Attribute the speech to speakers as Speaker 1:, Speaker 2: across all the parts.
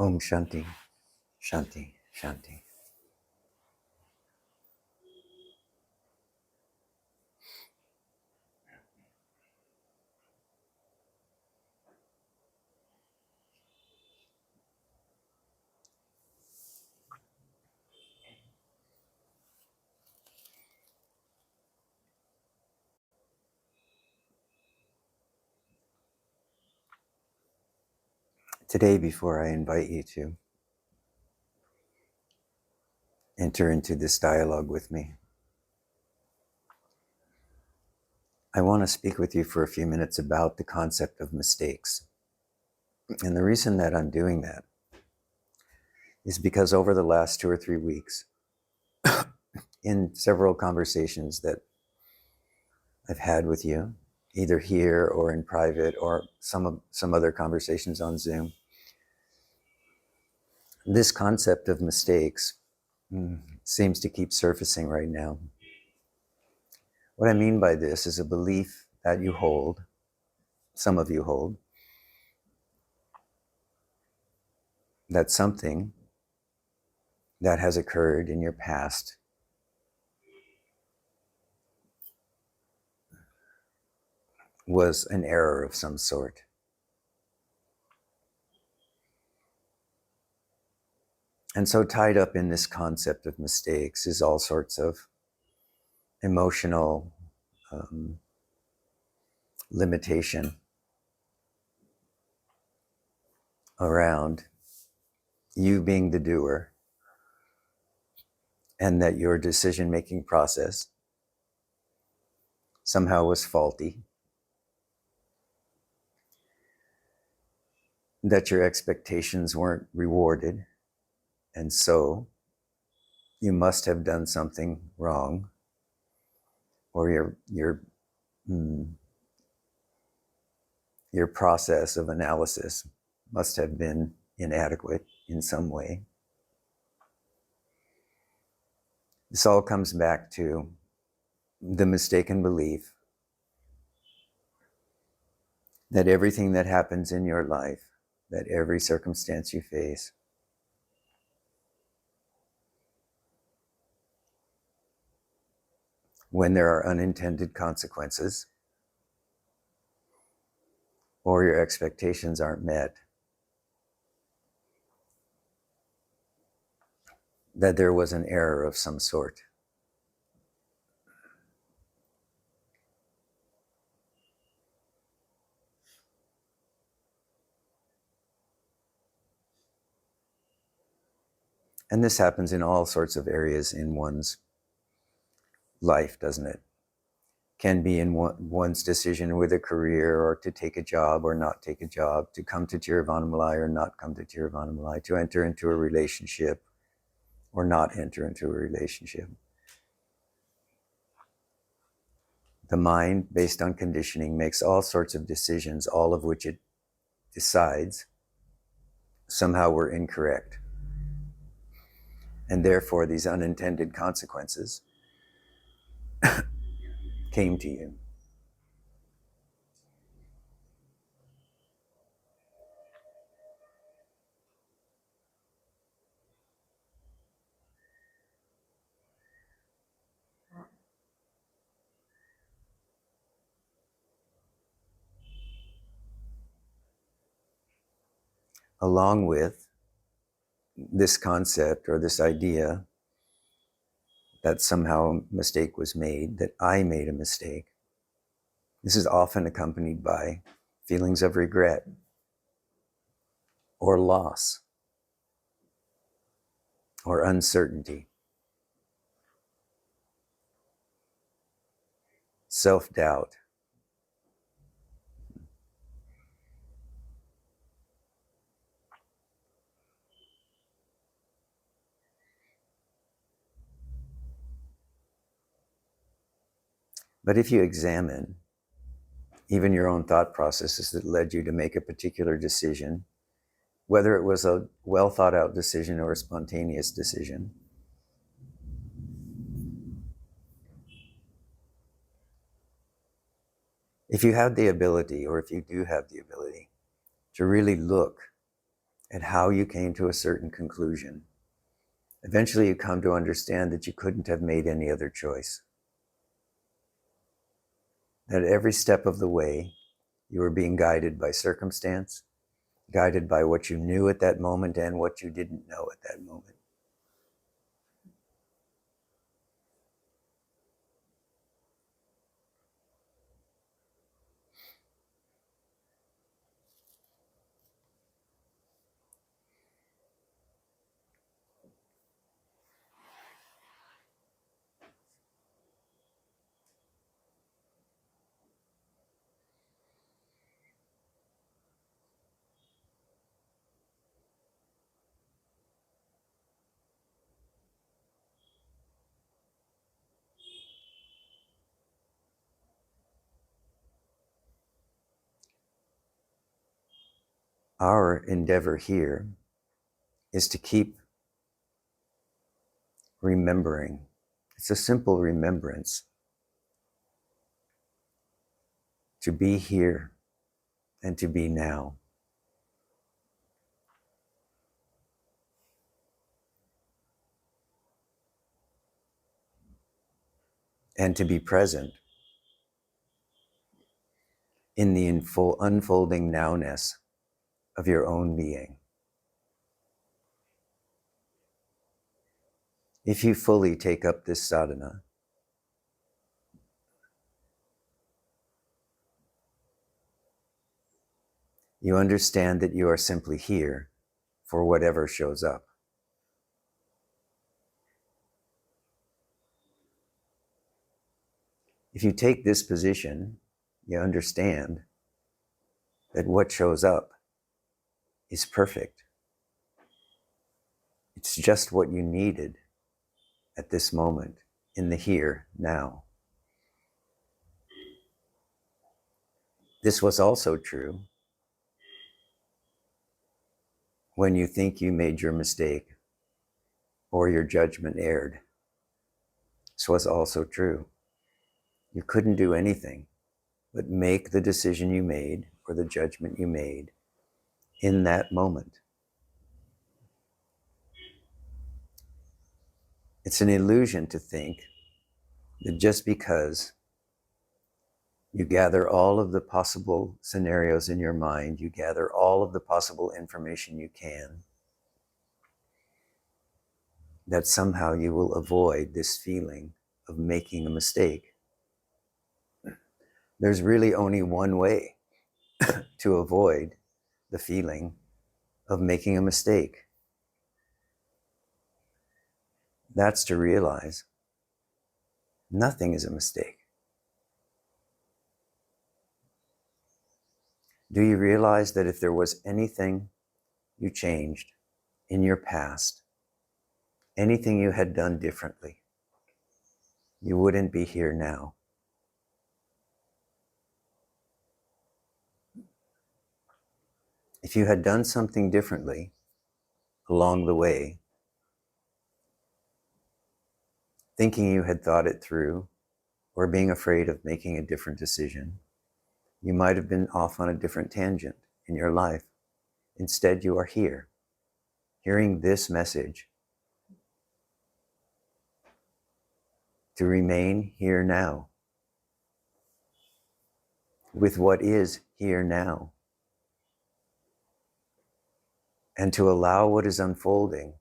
Speaker 1: Om Shanti, Shanti, Shanti. Today, before I invite you to enter into this dialogue with me, I want to speak with you for a few minutes about the concept of mistakes. And the reason that I'm doing that is because over the last 2 or 3 weeks, in several conversations that I've had with you, either here or in private or some other conversations on Zoom, this concept of mistakes seems to keep surfacing right now. What I mean by this is a belief that you hold, some of you hold, that something that has occurred in your past was an error of some sort. And so tied up in this concept of mistakes is all sorts of emotional limitation around you being the doer, and that your decision-making process somehow was faulty, that your expectations weren't rewarded, and so you must have done something wrong, or your process of analysis must have been inadequate in some way. This all comes back to the mistaken belief that everything that happens in your life, that every circumstance you face, when there are unintended consequences or your expectations aren't met, that there was an error of some sort. And this happens in all sorts of areas in one's life, doesn't it? Can be in one's decision with a career, or to take a job or not take a job, to come to Tiruvanamalai or not come to Tiruvanamalai, to enter into a relationship or not enter into a relationship. The mind, based on conditioning, makes all sorts of decisions, all of which it decides somehow were incorrect. And therefore, these unintended consequences came to you. Along with this concept or this idea that somehow a mistake was made, that I made a mistake, this is often accompanied by feelings of regret or loss or uncertainty, self-doubt. But if you examine even your own thought processes that led you to make a particular decision, whether it was a well thought out decision or a spontaneous decision, if you have the ability, or if you do have the ability, to really look at how you came to a certain conclusion. Eventually you come to understand that you couldn't have made any other choice. That every step of the way, you were being guided by circumstance, guided by what you knew at that moment and what you didn't know at that moment. Our endeavor here is to keep remembering. It's a simple remembrance to be here and to be now. And to be present in the unfolding nowness of your own being. If you fully take up this sadhana, you understand that you are simply here for whatever shows up. If you take this position, you understand that what shows up is perfect. It's just what you needed at this moment, in the here, now. This was also true when you think you made your mistake or your judgment erred. This was also true. You couldn't do anything but make the decision you made or the judgment you made in that moment. It's an illusion to think that just because you gather all of the possible scenarios in your mind, you gather all of the possible information you can, that somehow you will avoid this feeling of making a mistake. There's really only one way to avoid the feeling of making a mistake. That's to realize nothing is a mistake. Do you realize that if there was anything you changed in your past, anything you had done differently, you wouldn't be here now? If you had done something differently along the way, thinking you had thought it through, or being afraid of making a different decision, you might have been off on a different tangent in your life. Instead, you are here, hearing this message to remain here now, with what is here now, and to allow what is unfolding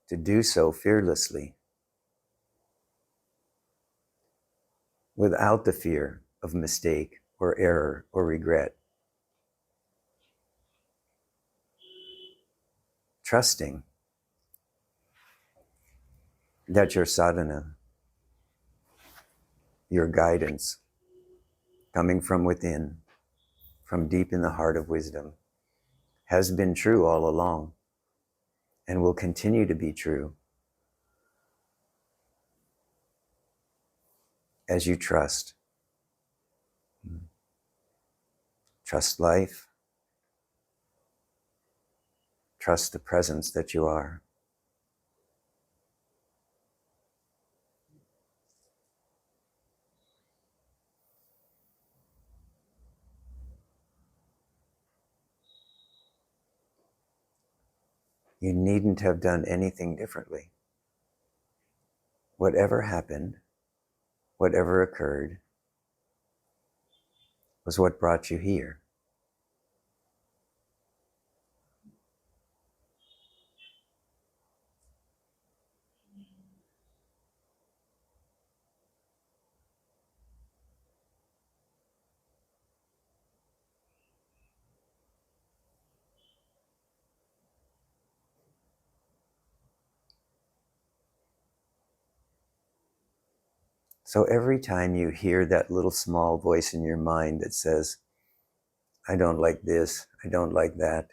Speaker 1: to do so fearlessly, without the fear of mistake or error or regret. Trusting that your sadhana, your guidance, coming from within, from deep in the heart of wisdom, has been true all along and will continue to be true as you trust. Trust life. Trust the presence that you are. You needn't have done anything differently. Whatever happened, whatever occurred, was what brought you here. So every time you hear that little small voice in your mind that says, I don't like this, I don't like that,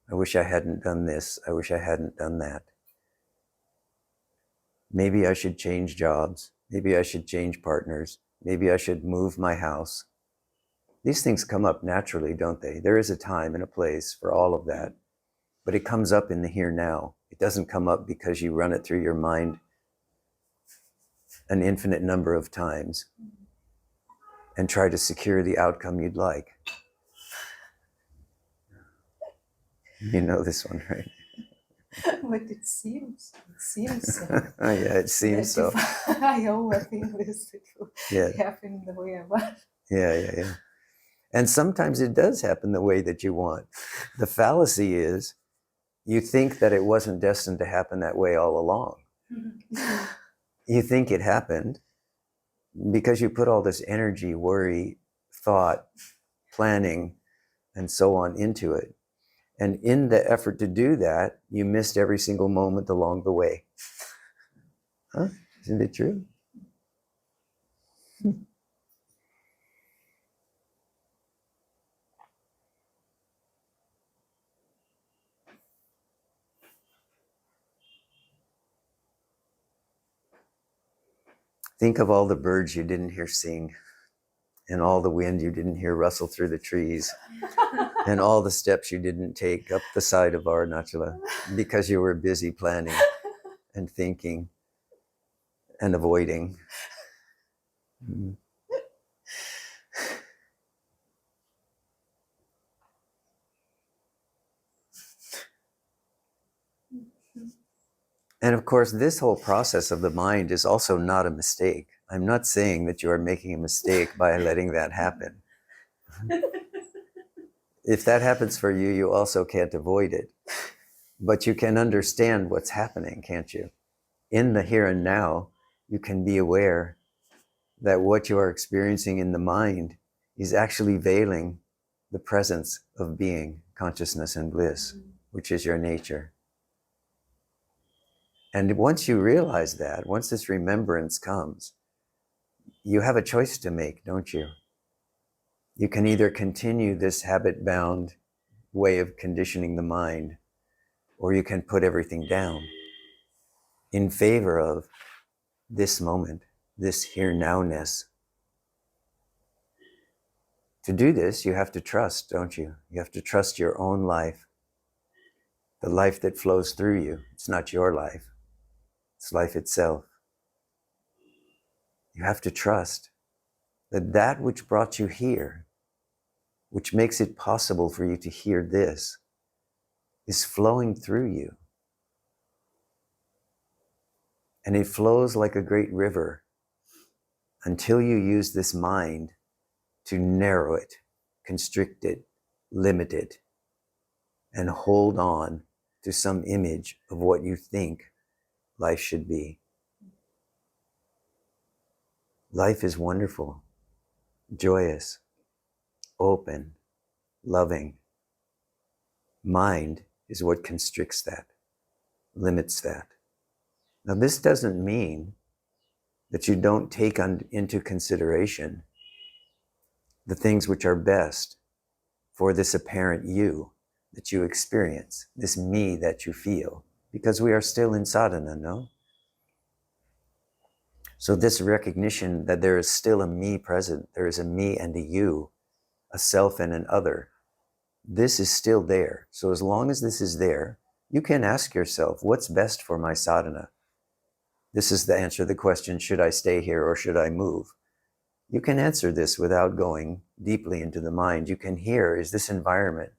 Speaker 1: I wish I hadn't done this, I wish I hadn't done that. Maybe I should change jobs, maybe I should change partners, maybe I should move my house. These things come up naturally, don't they? There is a time and a place for all of that, but it comes up in the here now. It doesn't come up because you run it through your mind an infinite number of times and try to secure the outcome you'd like. You know this one, right?
Speaker 2: But it seems
Speaker 1: Yeah, it seems so.
Speaker 2: I overthink this, it will
Speaker 1: Yeah.
Speaker 2: happen the way I want.
Speaker 1: Yeah. And sometimes it does happen the way that you want. The fallacy is you think that it wasn't destined to happen that way all along. You think it happened because you put all this energy, worry, thought, planning, and so on into it. And in the effort to do that, you missed every single moment along the way. Huh? Isn't it true? Think of all the birds you didn't hear sing, and all the wind you didn't hear rustle through the trees, and all the steps you didn't take up the side of Arunachala because you were busy planning and thinking and avoiding. And of course, this whole process of the mind is also not a mistake. I'm not saying that you are making a mistake by letting that happen. If that happens for you, you also can't avoid it. But you can understand what's happening, can't you? In the here and now, you can be aware that what you are experiencing in the mind is actually veiling the presence of being, consciousness, and bliss, which is your nature. And once you realize that, once this remembrance comes, you have a choice to make, don't you? You can either continue this habit-bound way of conditioning the mind, or you can put everything down in favor of this moment, this here-now-ness. To do this, you have to trust, don't you? You have to trust your own life, the life that flows through you. It's not your life, it's life itself. You have to trust that that which brought you here, which makes it possible for you to hear this, is flowing through you. And it flows like a great river until you use this mind to narrow it, constrict it, limit it, and hold on to some image of what you think life should be. Life is wonderful, joyous, open, loving. Mind is what constricts that, limits that. Now, this doesn't mean that you don't take into consideration the things which are best for this apparent you that you experience, this me that you feel, because we are still in sadhana, no? So this recognition that there is still a me present, there is a me and a you, a self and an other, this is still there. So as long as this is there, you can ask yourself, what's best for my sadhana? This is the answer to the question, should I stay here or should I move? You can answer this without going deeply into the mind. You can hear, is this environment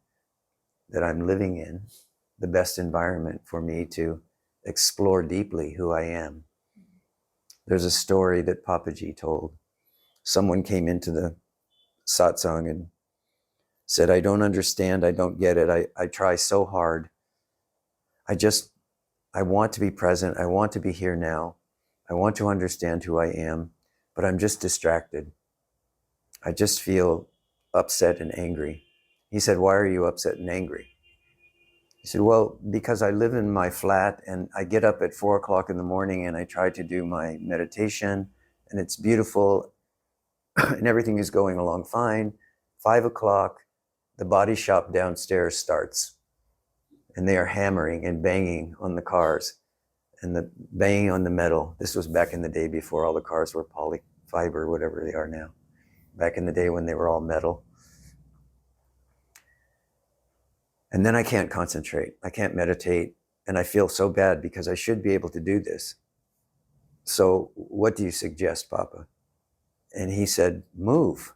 Speaker 1: that I'm living in, the best environment for me to explore deeply who I am. There's a story that Papaji told. Someone came into the satsang and said, I don't understand, I don't get it, I try so hard. I want to be present, I want to be here now, I want to understand who I am, but I'm just distracted. I just feel upset and angry. He said, why are you upset and angry? He said, well, because I live in my flat and I get up at 4 o'clock in the morning and I try to do my meditation and it's beautiful and everything is going along fine. 5 o'clock, the body shop downstairs starts and they are hammering and banging on the cars and the banging on the metal. This was back in the day before all the cars were polyfiber, whatever they are now. Back in the day when they were all metal. And then I can't concentrate. I can't meditate. And I feel so bad because I should be able to do this. So what do you suggest, Papa? And he said, move.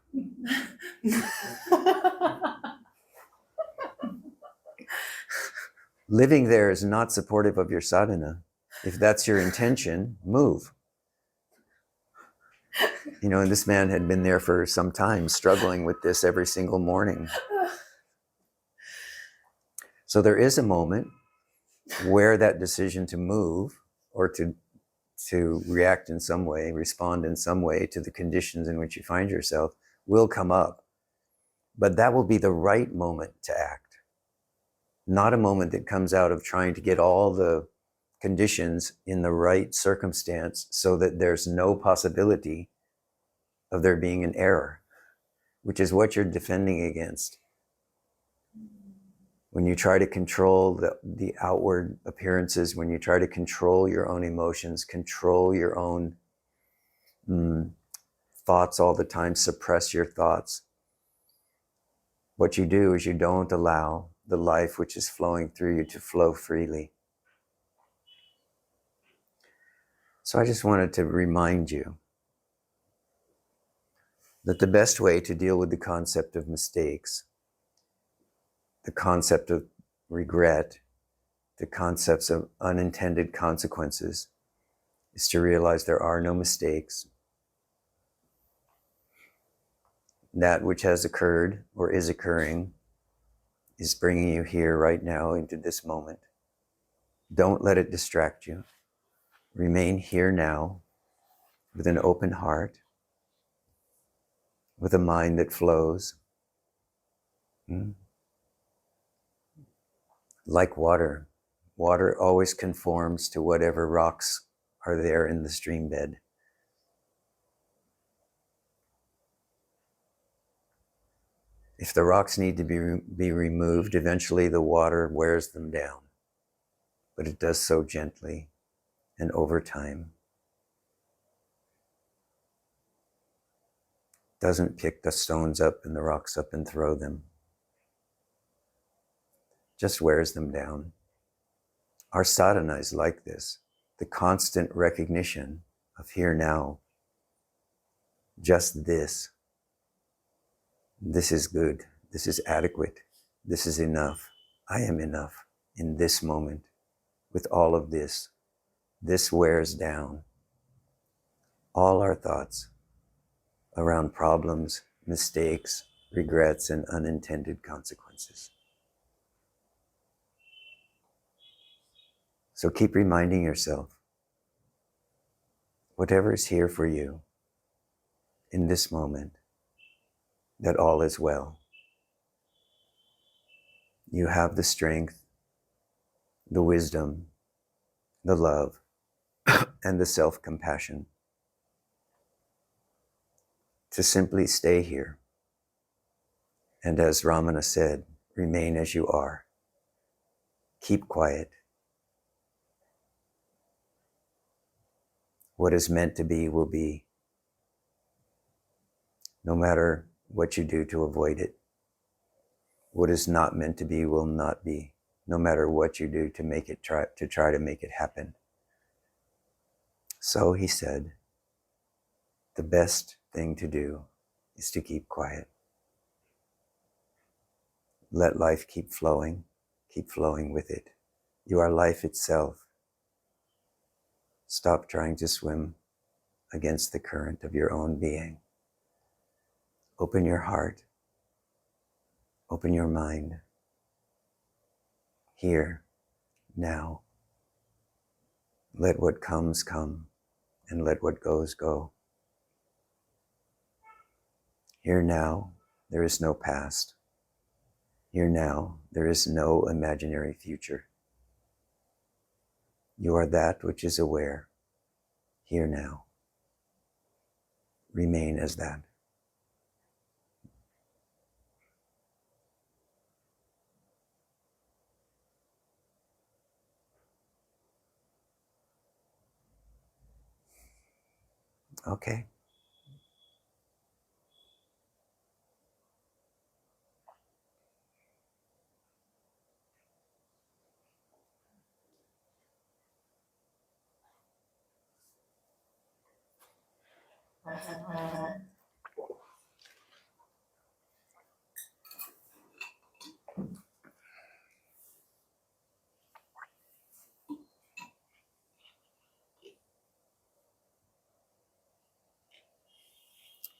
Speaker 1: Living there is not supportive of your sadhana. If that's your intention, move. You know, and this man had been there for some time, struggling with this every single morning. So there is a moment where that decision to move or to react in some way, respond in some way to the conditions in which you find yourself will come up. But that will be the right moment to act. Not a moment that comes out of trying to get all the conditions in the right circumstance so that there's no possibility of there being an error, which is what you're defending against. When you try to control the outward appearances, when you try to control your own emotions, control your own thoughts all the time, suppress your thoughts, what you do is you don't allow the life which is flowing through you to flow freely. So I just wanted to remind you that the best way to deal with the concept of mistakes, the concept of regret, the concepts of unintended consequences, is to realize there are no mistakes. That which has occurred or is occurring is bringing you here right now into this moment. Don't let it distract you. Remain here now with an open heart, with a mind that flows. Like water. Water always conforms to whatever rocks are there in the stream bed. If the rocks need to be removed, eventually the water wears them down. But it does so gently and over time. Doesn't pick the stones up and the rocks up and throw them. Just wears them down. Our sadhana is like this. The constant recognition of here now. Just this. This is good. This is adequate. This is enough. I am enough in this moment with all of this. This wears down all our thoughts around problems, mistakes, regrets, and unintended consequences. So keep reminding yourself, whatever is here for you in this moment, that all is well. You have the strength, the wisdom, the love, and the self-compassion to simply stay here. And as Ramana said, remain as you are. Keep quiet. What is meant to be will be, no matter what you do to avoid it. What is not meant to be will not be, no matter what you do to make it try to make it happen. So he said, the best thing to do is to keep quiet. Let life keep flowing. Keep flowing with it. You are life itself. Stop trying to swim against the current of your own being. Open your heart. Open your mind. Here, now. Let what comes come, and let what goes go. Here now, there is no past. Here now, there is no imaginary future. You are that which is aware. Here now. Remain as that. Okay.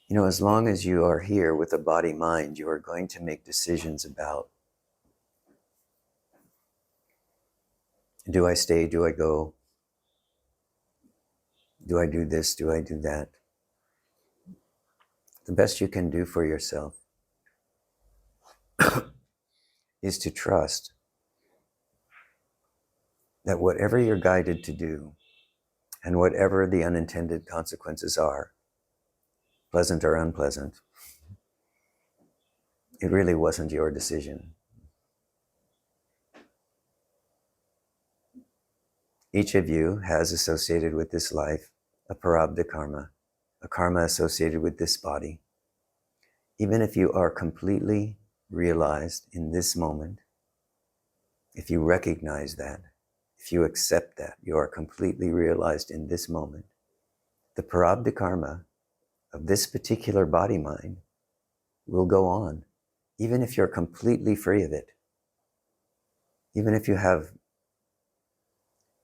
Speaker 1: You know, as long as you are here with a body-mind, you are going to make decisions about, do I stay, do I go? Do I do this, do I do that? The best you can do for yourself is to trust that whatever you're guided to do, and whatever the unintended consequences are, pleasant or unpleasant, it really wasn't your decision. Each of you has associated with this life a prarabdha karma, a karma associated with this body. Even if you are completely realized in this moment, if you recognize that, if you accept that you are completely realized in this moment, the prarabdha karma of this particular body-mind will go on, even if you're completely free of it. Even if you have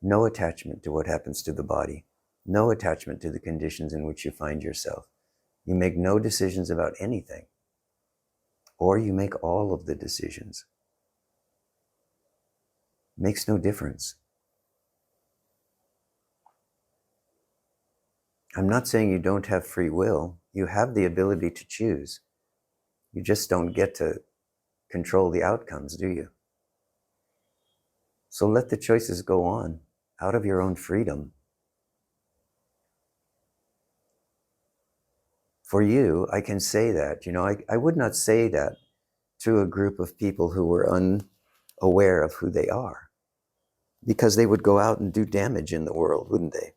Speaker 1: no attachment to what happens to the body, no attachment to the conditions in which you find yourself. You make no decisions about anything, or you make all of the decisions. Makes no difference. I'm not saying you don't have free will. You have the ability to choose. You just don't get to control the outcomes, do you? So let the choices go on out of your own freedom. For you, I can say that, I would not say that to a group of people who were unaware of who they are, because they would go out and do damage in the world, wouldn't they?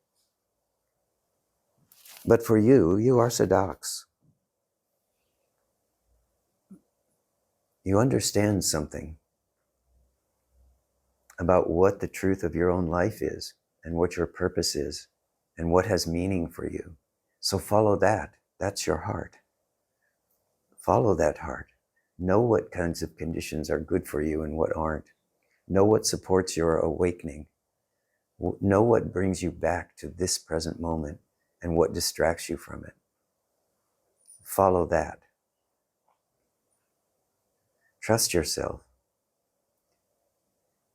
Speaker 1: But for you, you are sadhaks. You understand something about what the truth of your own life is, and what your purpose is, and what has meaning for you. So follow that. That's your heart. Follow that heart. Know what kinds of conditions are good for you and what aren't. Know what supports your awakening. Know what brings you back to this present moment and what distracts you from it. Follow that. Trust yourself.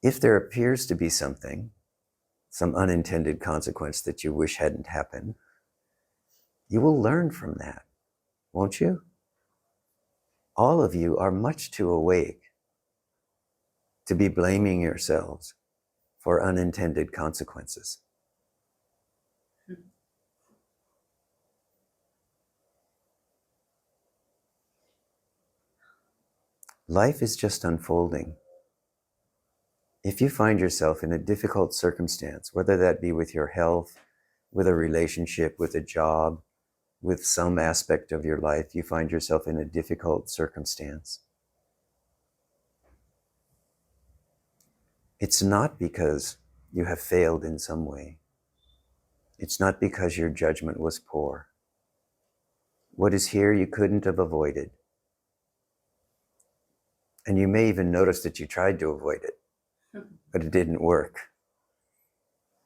Speaker 1: If there appears to be something, some unintended consequence that you wish hadn't happened, you will learn from that, won't you? All of you are much too awake to be blaming yourselves for unintended consequences. Life is just unfolding. If you find yourself in a difficult circumstance, whether that be with your health, with a relationship, with a job, with some aspect of your life, you find yourself in a difficult circumstance, it's not because you have failed in some way. It's not because your judgment was poor. What is here you couldn't have avoided. And you may even notice that you tried to avoid it. but it didn't work.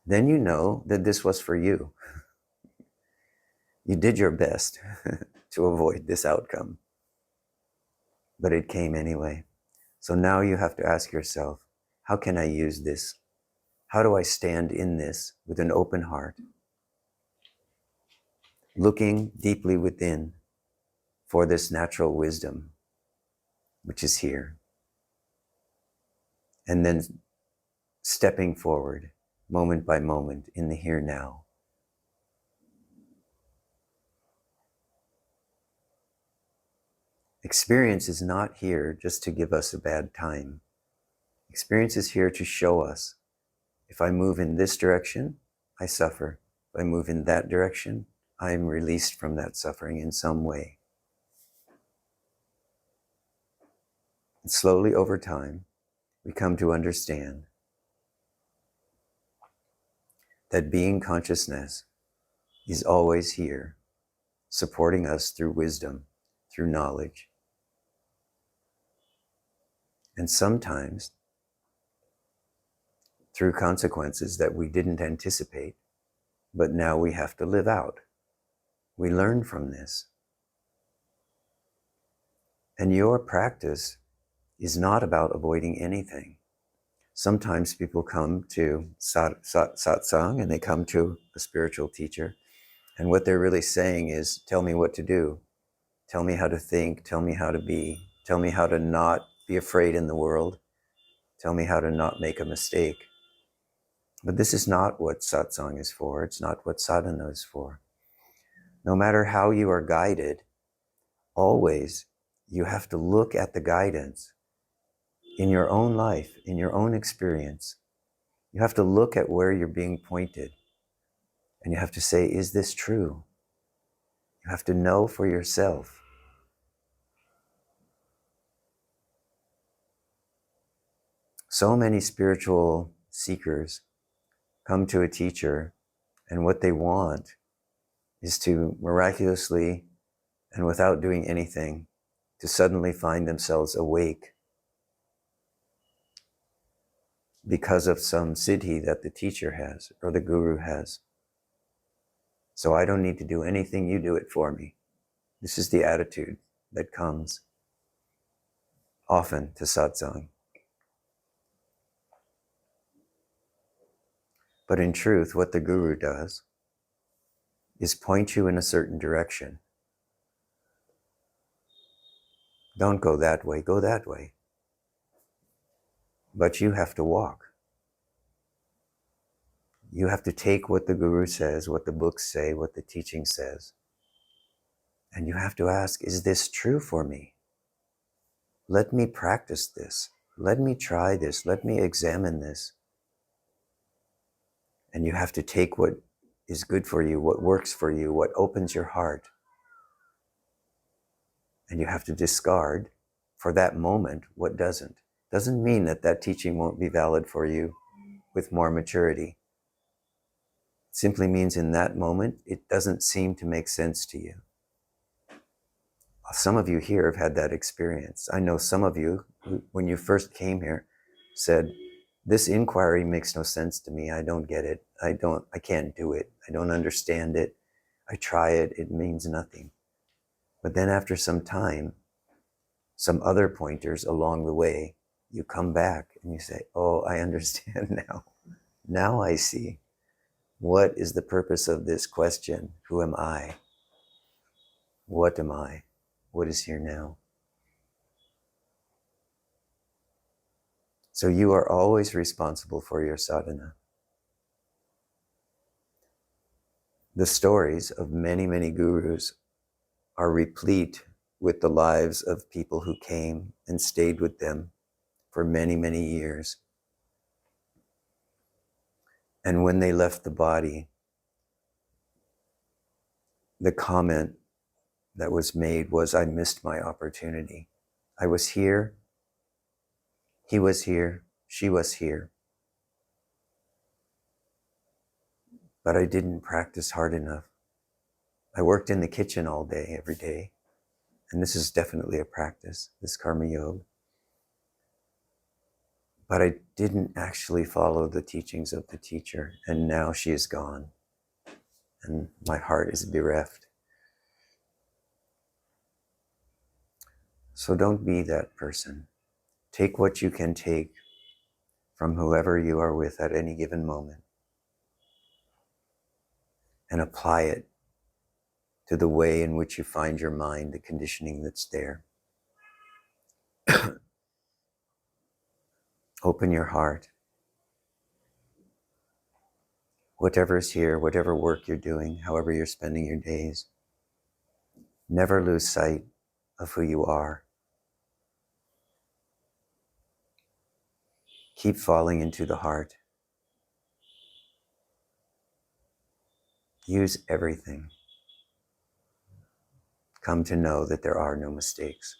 Speaker 1: Then you know that this was for you. You did your best to avoid this outcome, but it came anyway. So now you have to ask yourself, how can I use this? How do I stand in this with an open heart, looking deeply within for this natural wisdom, which is here, and then stepping forward moment by moment in the here now. Experience is not here just to give us a bad time. Experience is here to show us, if I move in this direction, I suffer. If I move in that direction, I am released from that suffering in some way. And slowly over time, we come to understand that being consciousness is always here, supporting us through wisdom, through knowledge. And sometimes through consequences that we didn't anticipate, but now we have to live out. We learn from this. And your practice is not about avoiding anything. Sometimes people come to satsang and they come to a spiritual teacher, and what they're really saying is, tell me what to do. Tell me how to think. Tell me how to be. Tell me how to not be afraid in the world. Tell me how to not make a mistake. But this is not what satsang is for. It's not what sadhana is for. No matter how you are guided, always you have to look at the guidance in your own life, in your own experience. You have to look at where you're being pointed. And you have to say, is this true? You have to know for yourself. So many spiritual seekers come to a teacher, and what they want is to miraculously and without doing anything, to suddenly find themselves awake because of some siddhi that the teacher has or the guru has. So I don't need to do anything, you do it for me. This is the attitude that comes often to satsang. But in truth, what the guru does is point you in a certain direction. Don't go that way, go that way. But you have to walk. You have to take what the guru says, what the books say, what the teaching says. And you have to ask, is this true for me? Let me practice this. Let me try this. Let me examine this. And you have to take what is good for you, what works for you, what opens your heart. And you have to discard for that moment what doesn't. Doesn't mean that that teaching won't be valid for you with more maturity. It simply means in that moment, it doesn't seem to make sense to you. Some of you here have had that experience. I know some of you, who, when you first came here, said, this inquiry makes no sense to me. I don't get it. I can't do it. I don't understand it. I try it. It means nothing. But then after some time, some other pointers along the way, you come back and you say, oh, I understand now. Now I see. What is the purpose of this question? Who am I? What am I? What is here now? So you are always responsible for your sadhana. The stories of many, many gurus are replete with the lives of people who came and stayed with them for many, many years. And when they left the body, the comment that was made was, I missed my opportunity. I was here, he was here, she was here, but I didn't practice hard enough. I worked in the kitchen all day, every day, and this is definitely a practice, this karma yoga. but I didn't actually follow the teachings of the teacher, and now she is gone, and my heart is bereft. So don't be that person. Take what you can take from whoever you are with at any given moment and apply it to the way in which you find your mind, the conditioning that's there. Open your heart. Whatever's here, whatever work you're doing, however you're spending your days, never lose sight of who you are. Keep falling into the heart. Use everything. Come to know that there are no mistakes.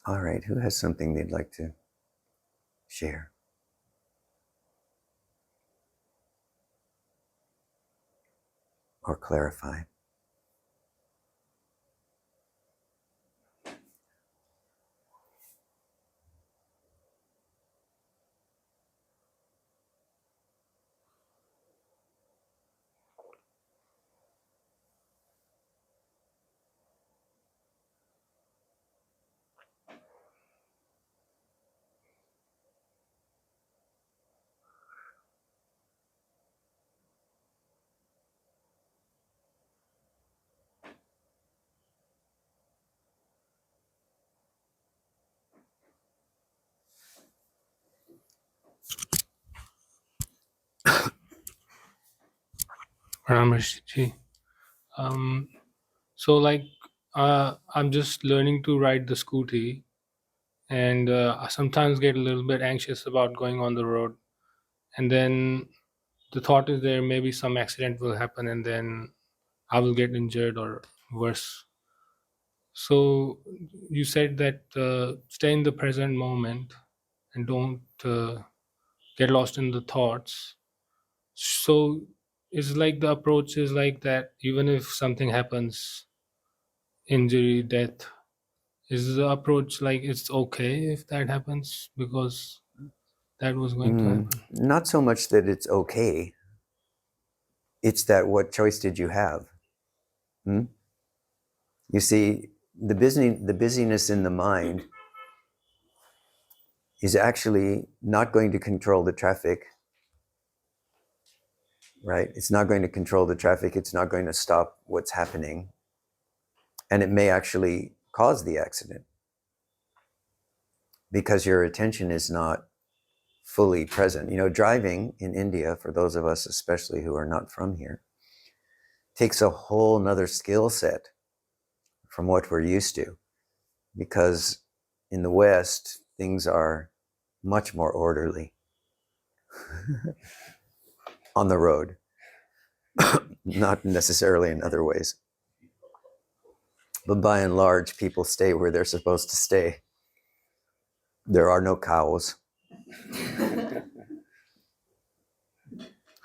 Speaker 1: All right, who has something they'd like to share or clarify?
Speaker 3: Rishiji. So like I'm just learning to ride the scooty, and I sometimes get a little bit anxious about going on the road, and then the thought is there maybe some accident will happen and then I will get injured or worse. So you said that stay in the present moment and don't get lost in the thoughts. So it's like the approach is like that even if something happens, injury, death, is the approach like it's okay if that happens because that was going to happen?
Speaker 1: Not so much that it's okay. It's that what choice did you have? You see, the busyness in the mind is actually not going to control the traffic, right? It's not going to control the traffic. It's not going to stop what's happening. And it may actually cause the accident because your attention is not fully present. You know, driving in India, for those of us especially who are not from here, takes a whole nother skill set from what we're used to, because in the West, things are much more orderly on the road, not necessarily in other ways. But by and large, people stay where they're supposed to stay. There are no cows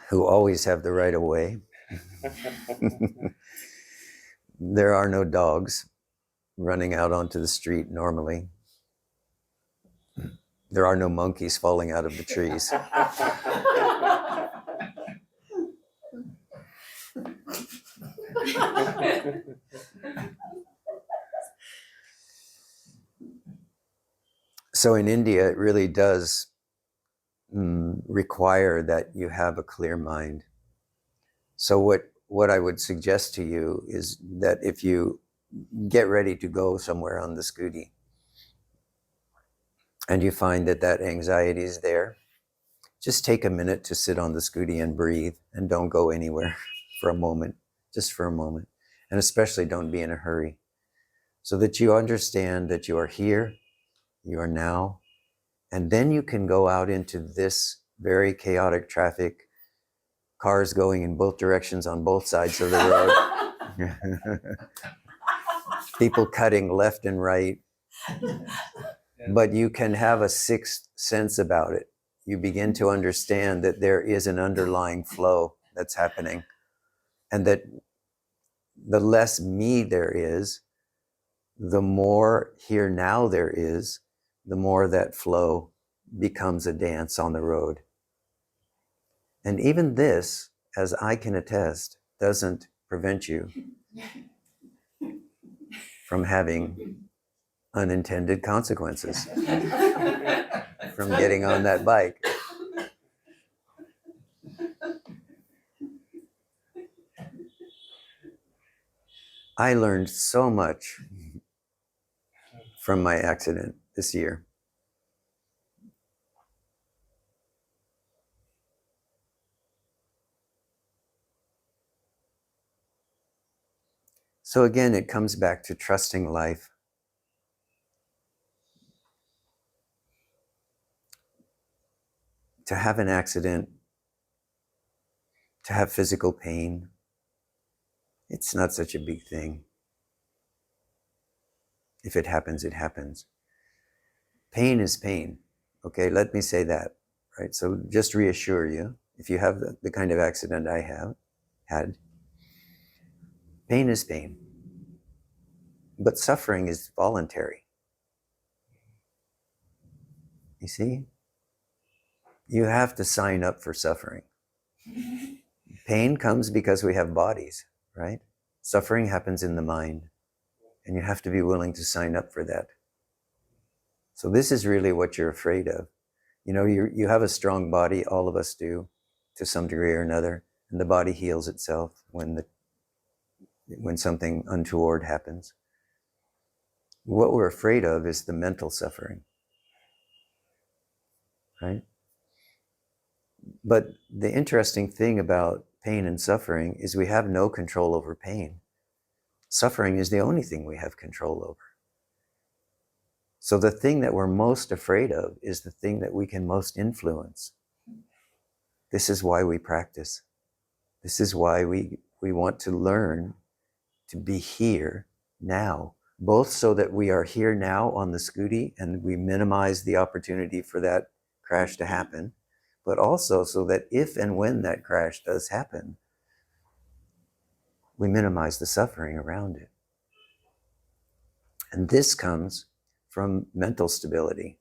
Speaker 1: who always have the right of way. There are no dogs running out onto the street normally. There are no monkeys falling out of the trees. So in India, it really does require that you have a clear mind. So what I would suggest to you is that if you get ready to go somewhere on the scooty and you find that that anxiety is there, just take a minute to sit on the scooty and breathe and don't go anywhere. for a moment, just for a moment. And especially don't be in a hurry, so that you understand that you are here, you are now, and then you can go out into this very chaotic traffic, cars going in both directions on both sides of the road, people cutting left and right. But you can have a sixth sense about it. You begin to understand that there is an underlying flow that's happening, and that the less me there is, the more here now there is, the more that flow becomes a dance on the road. And even this, as I can attest, doesn't prevent you from having unintended consequences from getting on that bike. I learned so much from my accident this year. So again, it comes back to trusting life. To have an accident, to have physical pain, it's not such a big thing. If it happens, it happens. Pain is pain. Okay, let me say that, right? So just reassure you, if you have the kind of accident I have had, pain is pain. But suffering is voluntary. You see? You have to sign up for suffering. Pain comes because we have bodies, right? Suffering happens in the mind, and you have to be willing to sign up for that. So this is really what you're afraid of. You know, you have a strong body, all of us do, to some degree or another, and the body heals itself when something untoward happens. What we're afraid of is the mental suffering, right? But the interesting thing about pain and suffering is we have no control over pain. Suffering is the only thing we have control over. So the thing that we're most afraid of is the thing that we can most influence. This is why we practice. This is why we want to learn to be here now, both so that we are here now on the scooty and we minimize the opportunity for that crash to happen, but also so that if and when that crash does happen, we minimize the suffering around it. And this comes from mental stability,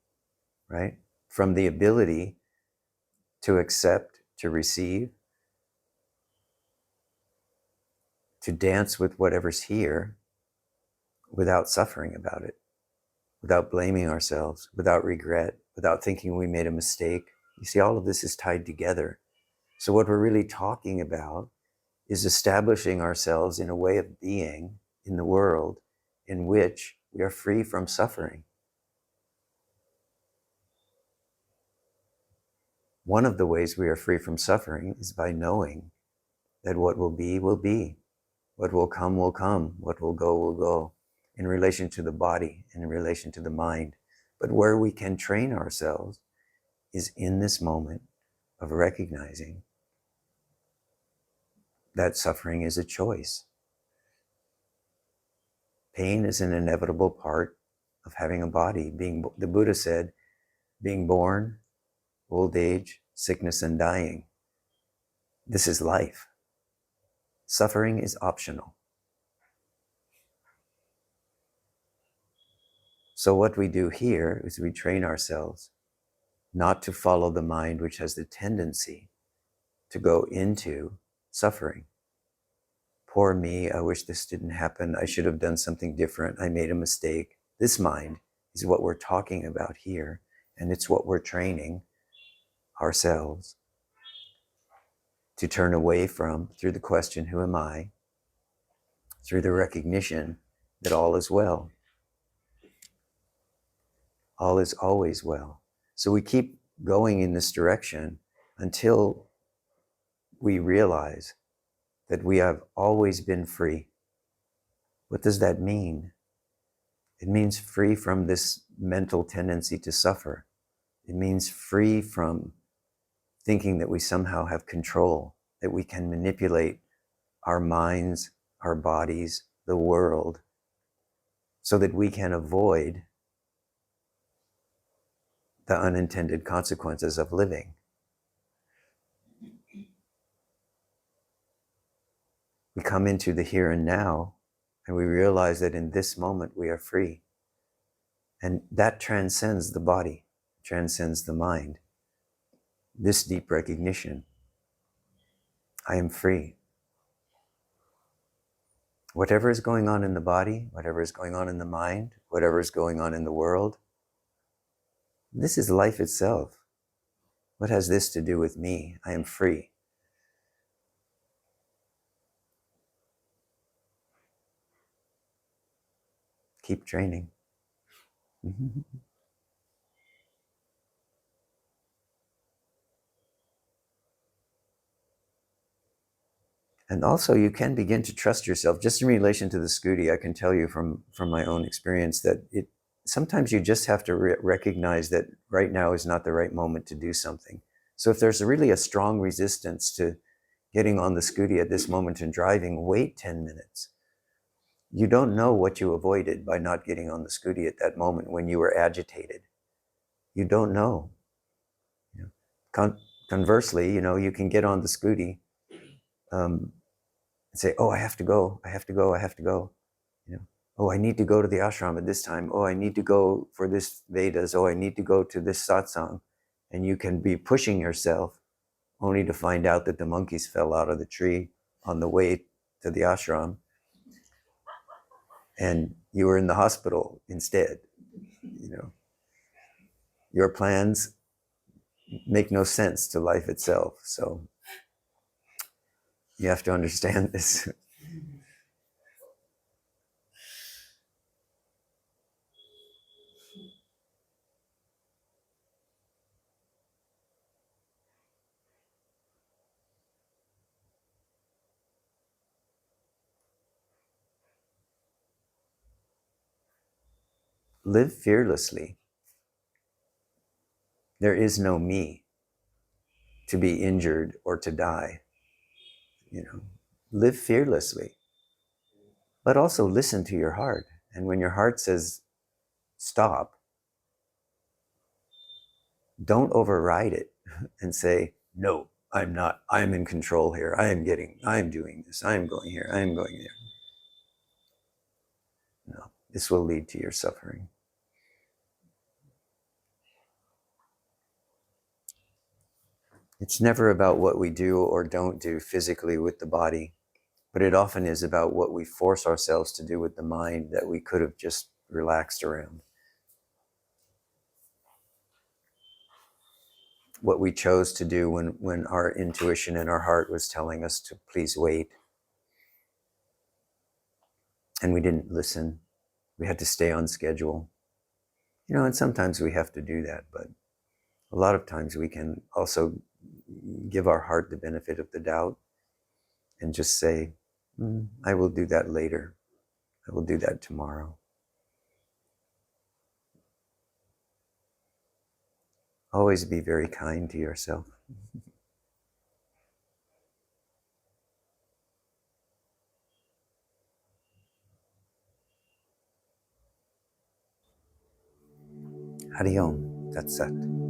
Speaker 1: right? From the ability to accept, to receive, to dance with whatever's here without suffering about it, without blaming ourselves, without regret, without thinking we made a mistake. You see, all of this is tied together. So what we're really talking about is establishing ourselves in a way of being in the world in which we are free from suffering. One of the ways we are free from suffering is by knowing that what will be, what will come, what will go, in relation to the body and in relation to the mind. But where we can train ourselves is in this moment of recognizing that suffering is a choice. Pain is an inevitable part of having a body. The Buddha said, being born, old age, sickness, and dying. This is life. Suffering is optional. So what we do here is we train ourselves not to follow the mind, which has the tendency to go into suffering. Poor me, I wish this didn't happen. I should have done something different. I made a mistake. This mind is what we're talking about here, and it's what we're training ourselves to turn away from through the question, who am I? Through the recognition that all is well. All is always well. So we keep going in this direction until we realize that we have always been free. What does that mean? It means free from this mental tendency to suffer. It means free from thinking that we somehow have control, that we can manipulate our minds, our bodies, the world, so that we can avoid the unintended consequences of living. We come into the here and now, and we realize that in this moment we are free. And that transcends the body, transcends the mind. This deep recognition, I am free. Whatever is going on in the body, whatever is going on in the mind, whatever is going on in the world, this is life itself. What has this to do with me? I am free. Keep training. And also you can begin to trust yourself. Just in relation to the scooty, I can tell you from my own experience that sometimes you just have to recognize that right now is not the right moment to do something. So if there's really a strong resistance to getting on the scooty at this moment and driving, wait 10 minutes. You don't know what you avoided by not getting on the scooty at that moment when you were agitated. You don't know. Conversely, you can get on the scooty and say, oh, I have to go. Oh, I need to go to the ashram at this time. Oh, I need to go for this Vedas. Oh, I need to go to this satsang. And you can be pushing yourself only to find out that the monkeys fell out of the tree on the way to the ashram. And you were in the hospital instead. Your plans make no sense to life itself. So you have to understand this. Live fearlessly. There is no me to be injured or to die. Live fearlessly. But also listen to your heart. And when your heart says stop, don't override it and say, no, I'm not. I'm in control here. I'm doing this. I'm going here. I'm going there. No, this will lead to your suffering. It's never about what we do or don't do physically with the body, but it often is about what we force ourselves to do with the mind that we could have just relaxed around. What we chose to do when our intuition and our heart was telling us to please wait. And we didn't listen. We had to stay on schedule. And sometimes we have to do that, but a lot of times we can also give our heart the benefit of the doubt and just say, I will do that later. I will do that tomorrow. Always be very kind to yourself. Hari Om. Tat Sat.